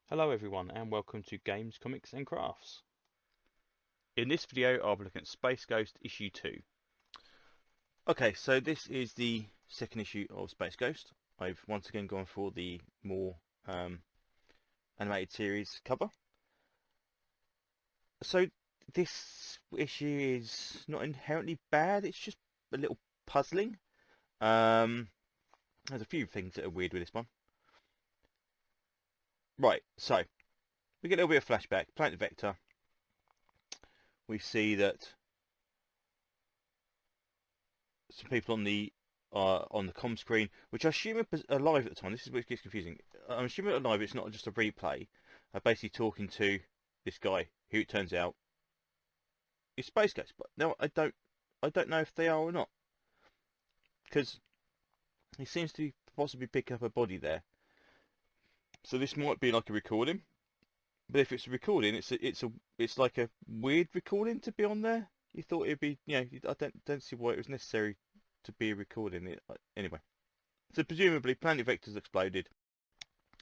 Hello everyone and welcome to Games, Comics and Crafts. In this video I'll be looking at Space Ghost issue 2. Okay, so this is the second issue of Space Ghost. I've once again gone for the more animated series cover. So this issue is not inherently bad, it's just a little puzzling. There's a few things that are weird with this one. Right, so we get a little bit of flashback. Planet Vector. We see that some people on the comm screen, which I assume are live at the time. This is what gets confusing. I'm assuming they're live. It's not just a replay. Basically talking to this guy, who it turns out is Space Ghost. But no, I don't know if they are or not, because he seems to possibly pick up a body there. So this might be like a recording. But if it's a recording, it's like a weird recording to be on there. You thought it'd be, I don't see why it was necessary to be a recording. Anyway. So presumably, Planet Vector's exploded.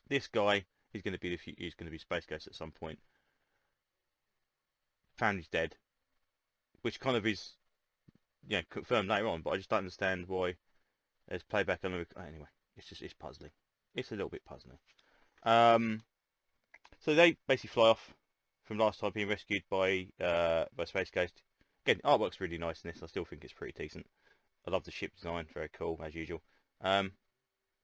This guy is going to be he's going to be Space Ghost at some point. Family's dead, which kind of is, confirmed later on. But I just don't understand why there's playback on the. Anyway, it's puzzling. It's a little bit puzzling. So they basically fly off from last time, being rescued by Space Ghost. Again, artwork's really nice in this. I still think it's pretty decent. I love the ship design, very cool as usual. And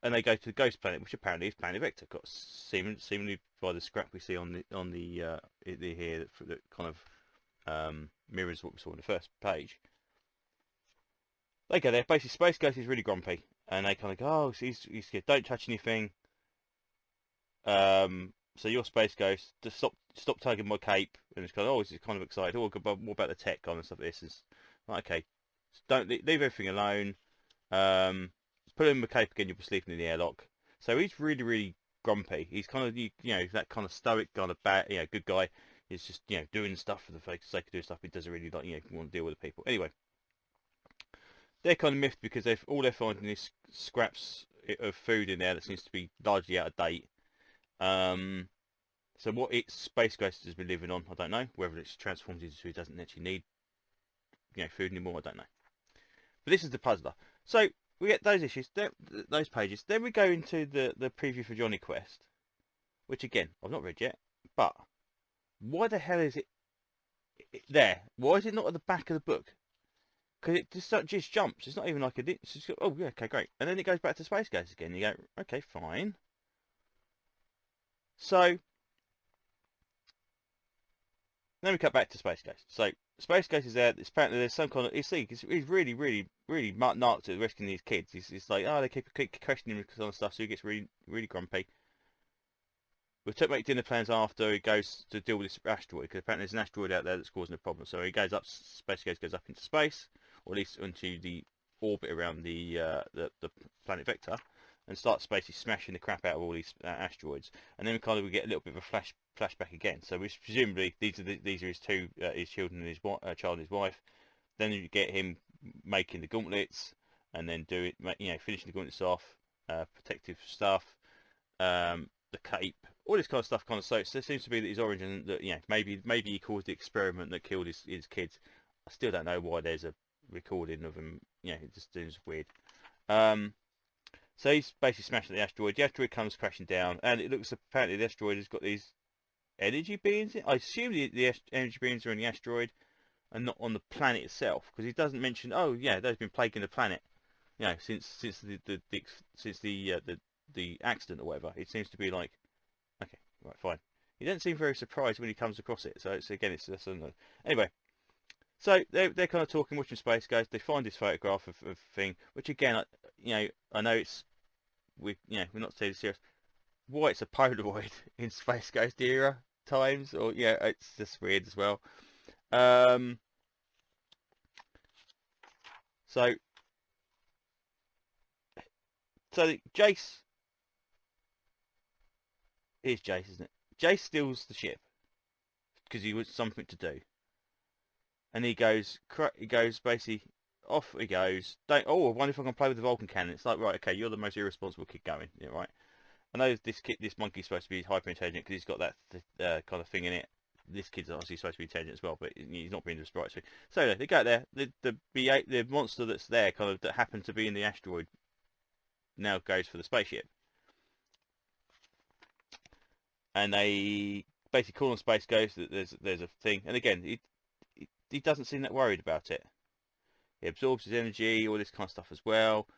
they go to the Ghost Planet, which apparently is Planet Vector. Got seemingly by the scrap we see on the here that kind of mirrors what we saw on the first page. They go there. Basically, Space Ghost is really grumpy, and they kind of go, "Oh, he's scared. Don't touch anything." So your Space Ghost, just stop tugging my cape, and it's kind of, oh, he's kind of excited. Oh, more about the tech kind of stuff. This is like, okay. Don't leave everything alone. Put him in the cape again. You'll be sleeping in the airlock. So he's really grumpy. He's kind of that kind of stoic kind of bad good guy. He's just doing stuff for the sake of doing stuff. He doesn't really like want to deal with the people. Anyway, they're kind of miffed because all they're finding is scraps of food in there that seems to be largely out of date. So what its Space Ghost has been living on, I don't know. Whether it's transformed into it doesn't actually need food anymore, I don't know. But this is the puzzler. So we get those issues, those pages. Then we go into the preview for Johnny Quest, which again I've not read yet. But why the hell is it there? Why is it not at the back of the book? Because it just jumps. It's not even like it's just, oh yeah, okay, great. And then it goes back to Space Ghost again. You go, okay, fine. So then we cut back to Space Ghost. So Space Ghost is there. It's apparently there's some kind of. He's really narked at rescuing these kids. He's like, oh, they keep questioning him because of stuff, so he gets really grumpy. We took make dinner plans after he goes to deal with this asteroid, because apparently there's an asteroid out there that's causing a problem. So he goes up. Space Ghost goes up into space, or at least into the orbit around the planet Vector, and starts basically smashing the crap out of all these asteroids. And then we get a little bit of a flashback again. So presumably these are his two his children and his child and his wife. Then you get him making the gauntlets, and then finishing the gauntlets off, protective stuff, the cape, all this kind of stuff. So it seems to be that his origin, that maybe he caused the experiment that killed his kids. I still don't know why there's a recording of him. It just seems weird. So he's basically smashing the asteroid. The asteroid comes crashing down, and it looks apparently the asteroid has got these energy beings. I assume the energy beings are in the asteroid and not on the planet itself, because he doesn't mention. Oh yeah, they've been plaguing the planet. Since the accident or whatever. It seems to be like, okay, right, fine. He doesn't seem very surprised when he comes across it. So it's anyway. So they're kind of talking, watching Space Ghost. They find this photograph of thing, which again, I know it's we're not taking it serious. Why it's a Polaroid in Space Ghost era times, or it's just weird as well. Um, so Jace, here's Jace, isn't it? Jace steals the ship because he wants something to do, and he goes basically off he goes. Don't, oh, I wonder if I can play with the Vulcan cannon. It's like, right, okay, you're the most irresponsible kid going, right? I know this monkey's supposed to be hyper intelligent because he's got that kind of thing in it. This kid's obviously supposed to be intelligent as well, but he's not being the right. So they go there. The monster that's there, kind of that happened to be in the asteroid, now goes for the spaceship, and they basically call on Space Ghost that there's a thing. And again, he doesn't seem that worried about it. He absorbs his energy, all this kind of stuff as well.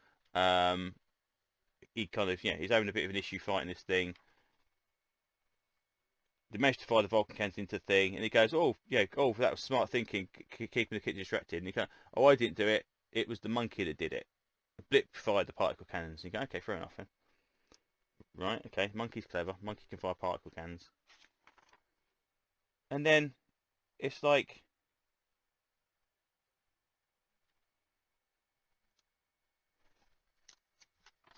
He kind of, he's having a bit of an issue fighting this thing. They managed to fire the Vulcan cannons into the thing, and he goes, "Oh, yeah, oh, that was smart thinking, keeping the kid distracted." And he goes, "Oh, I didn't do it. It was the monkey that did it." Blip fired the particle cannons. And you go, "Okay, fair enough then." Right, okay, monkey's clever. Monkey can fire particle cannons. And then it's like,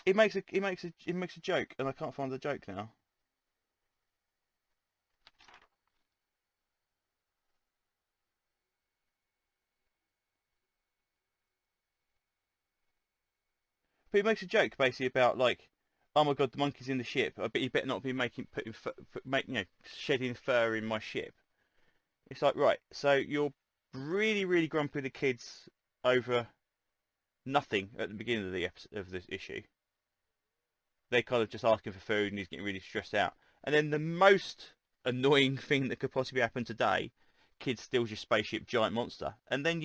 it makes a joke, and I can't find the joke now. But it makes a joke basically about like, "Oh my god, the monkey's in the ship. I bet you better not be shedding fur in my ship." It's like, right, so you're really, really grumpy with the kids over nothing at the beginning of this issue. They're kind of just asking for food, and he's getting really stressed out. And then the most annoying thing that could possibly happen today, kid steals your spaceship giant monster, and then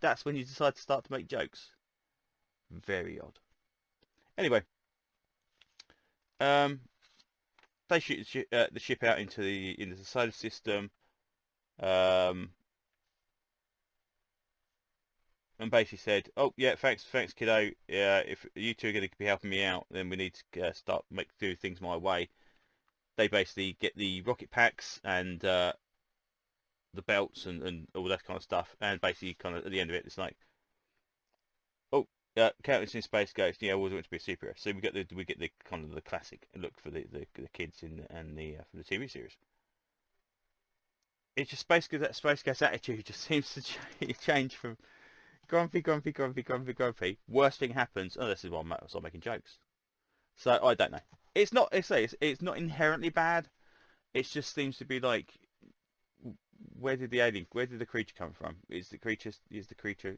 that's when you decide to start to make jokes. Very odd. Anyway, they shoot the ship out into the solar system, and basically said, "Oh yeah, thanks kiddo. Yeah, if you two are going to be helping me out, then we need to start do things my way." They basically get the rocket packs and the belts and all that kind of stuff, and basically kind of at the end of it, it's like, "Oh, Captain's in Space Ghost. Yeah, I always want to be a superhero." So we get the kind of the classic look for the kids and the for the TV series. It's just that Space Ghost attitude just seems to change from grumpy, grumpy, grumpy, grumpy, grumpy. Worst thing happens. Oh, this is why I'm start making jokes. So I don't know. It's not. It's not inherently bad. It just seems to be like, where did the creature come from? Is the creature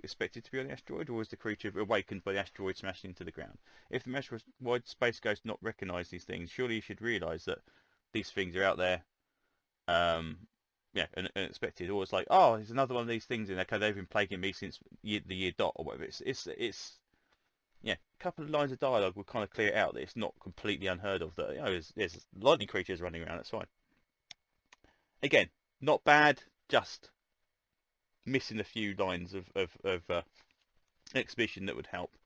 expected to be on the asteroid, or was the creature awakened by the asteroid smashing into the ground? If the measure was, why did Space Ghost not recognise these things? Surely you should realise that these things are out there. Yeah, and expected. Or it's like, "Oh, there's another one of these things in there. Okay, they've been plaguing me since the year dot or whatever." It's yeah, a couple of lines of dialogue will kind of clear it out that it's not completely unheard of. That there's lightning creatures running around. That's fine. Again, not bad. Just missing a few lines of exposition that would help.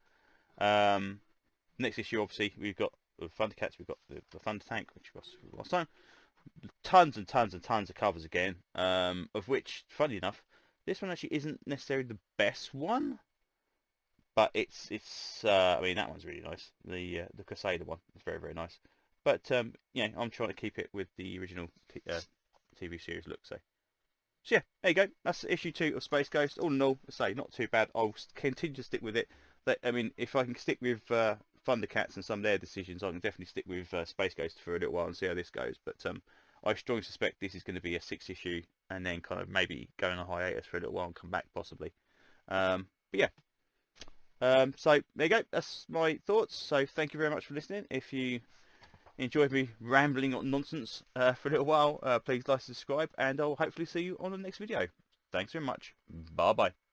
Next issue, obviously, we've got the Thundercats. We've got the Thunder Tank, which was last time. Tons and tons and tons of covers again, of which, funny enough, this one actually isn't necessarily the best one, but it's I mean, that one's really nice. The Crusader one is very, very nice. But yeah, I'm trying to keep it with the original TV series look. So yeah, there you go. That's issue 2 of Space Ghost. All in all, say not too bad. I'll continue to stick with it. I mean, if I can stick with Thundercats and some of their decisions, I can definitely stick with Space Ghost for a little while and see how this goes. But I strongly suspect this is going to be a 6 issue, and then kind of maybe go on a hiatus for a little while and come back possibly. But yeah. So there you go. That's my thoughts. So thank you very much for listening. If you enjoyed me rambling on nonsense for a little while, please like and subscribe, and I'll hopefully see you on the next video. Thanks very much. Bye bye.